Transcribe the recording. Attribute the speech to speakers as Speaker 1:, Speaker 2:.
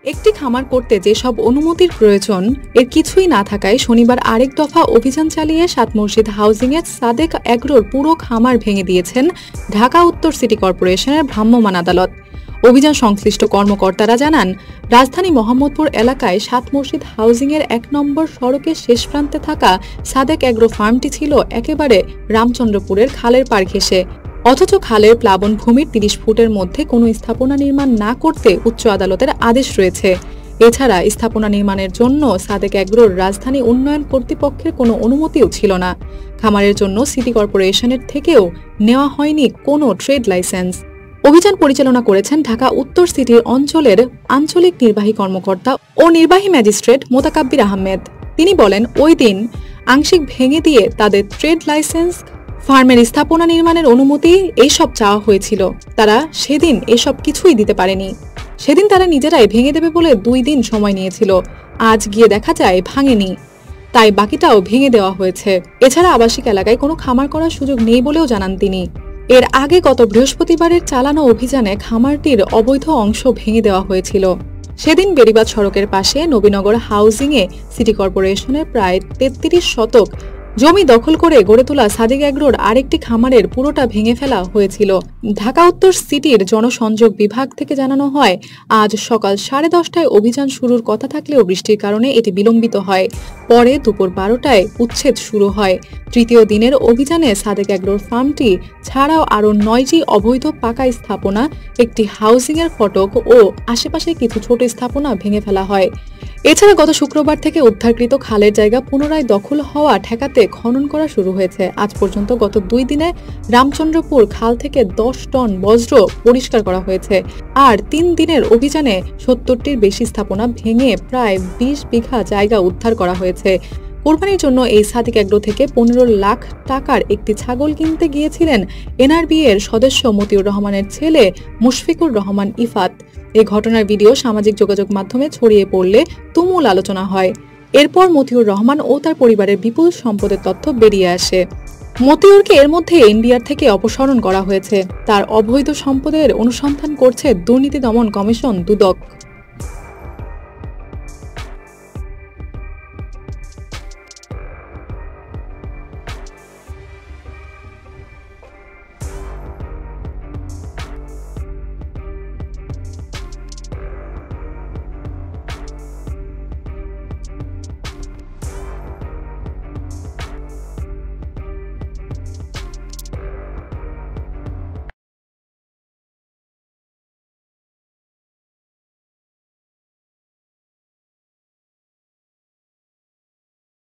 Speaker 1: একটি খামার করতে যেসব অনুমতির প্রয়োজন এর কিছুই না থাকায় শনিবার আরেক দফা অভিযান চালিয়ে সাত মসজিদ হাউজিংয়ে সাদেক এগ্রোর পুরো খামার ভেঙে দিয়েছেন ঢাকা উত্তর সিটি কর্পোরেশনের ভ্রাম্যমাণ আদালত। অভিযান সংশ্লিষ্ট কর্মকর্তারা জানান, রাজধানী মোহাম্মদপুর এলাকায় সাত মসজিদ হাউজিংয়ের ১ নম্বর সড়কের শেষ প্রান্তে থাকা সাদেক এগ্রো ফার্মটি ছিল একেবারে রামচন্দ্রপুরের খালের পাড় ঘেঁষে। অথচ খালের প্লাবন ভূমির ৩০ ফুটের মধ্যে কোনো স্থাপনা নির্মাণ না করতে উচ্চ আদালতের আদেশ রয়েছে। এছাড়া স্থাপনা নির্মাণের জন্য সাদেক এগ্রোর রাজধানী উন্নয়ন কর্তৃপক্ষের কোনো অনুমতিও ছিল না। খামারের জন্য সিটি কর্পোরেশনের থেকেও নেওয়া হয়নি কোনো ট্রেড লাইসেন্স। অভিযান পরিচালনা করেছেন ঢাকা উত্তর সিটির অঞ্চলের আঞ্চলিক নির্বাহী কর্মকর্তা ও নির্বাহী ম্যাজিস্ট্রেট মোতাকাব্বির আহমেদ। তিনি বলেন, ওই দিন আংশিক ভেঙে দিয়ে তাদের ট্রেড লাইসেন্স, ফার্মের স্থাপনা নির্মাণের অনুমতি এইসব চাওয়া হয়েছিল। তারা সেদিন এসব কিছুই দিতে পারেনি। সেদিন তারা নিজেরাই ভেঙে দেবে বলে ২ দিন সময় নিয়েছিল। আজ গিয়ে দেখা যায় ভাঙেনি, তাই বাকিটাও ভেঙে দেওয়া হয়েছে। এছাড়া আবাসিক এলাকায় কোনো খামার করার সুযোগ নেই বলেও জানান তিনি। এর আগে গত বৃহস্পতিবারের চালানো অভিযানে খামারটির অবৈধ অংশ ভেঙে দেওয়া হয়েছিল। সেদিন বেড়িবাঁধ সড়কের পাশে নবীনগর হাউজিংয়ে সিটি কর্পোরেশনের প্রায় ৩৩ শতক জমি দখল করে গড়ে তোলা সাদেক এগ্রোর আরেকটি খামারের পুরোটা ভেঙে ফেলা হয়েছিল। ঢাকা উত্তর সিটির জনসংযোগ বিভাগ থেকে জানানো হয়, আজ সকাল 10:30টায় অভিযান শুরুর কথা থাকলেও বৃষ্টির কারণে এটি বিলম্বিত হয়। পরে দুপুর 12টায় উচ্ছেদ শুরু হয়। তৃতীয় দিনের অভিযানে সাদেক এগ্রোর ফার্মটি ছাড়াও আরও 9টি অবৈধ পাকা স্থাপনা, একটি হাউজিংয়ের ফটক ও আশেপাশে কিছু ছোট স্থাপনা ভেঙে ফেলা হয়। এছাড়া গত শুক্রবার থেকে উদ্ধারকৃত খালের জায়গা পুনরায় দখল হওয়া ঠেকাতে খনন করা শুরু হয়েছে। আজ পর্যন্ত গত 2 দিনে রামচন্দ্রপুর খাল থেকে 10 টন বজ্র পরিষ্কার করা হয়েছে। আর 3 দিনের অভিযানে 70টির বেশি স্থাপনা ভেঙে প্রায় 20 বিঘা জায়গা উদ্ধার করা হয়েছে। কোরবানির জন্য এই সাদেক এগ্রো থেকে 15 লাখ টাকার একটি ছাগল কিনতে গিয়েছিলেন এনআরবি এর সদস্য মতিউর রহমানের ছেলে মুশফিকুর রহমান ইফাত। এই ঘটনার ভিডিও সামাজিক যোগাযোগ মাধ্যমে ছড়িয়ে পড়লে তুমুল আলোচনা হয়। এরপর মতিউর রহমান ও তার পরিবারের বিপুল সম্পদের তথ্য বেরিয়ে আসে। মতিউরকে এর মধ্যে এনবিআর থেকে অপসারণ করা হয়েছে। তার অবৈধ সম্পদের অনুসন্ধান করছে দুর্নীতি দমন কমিশন দুদক।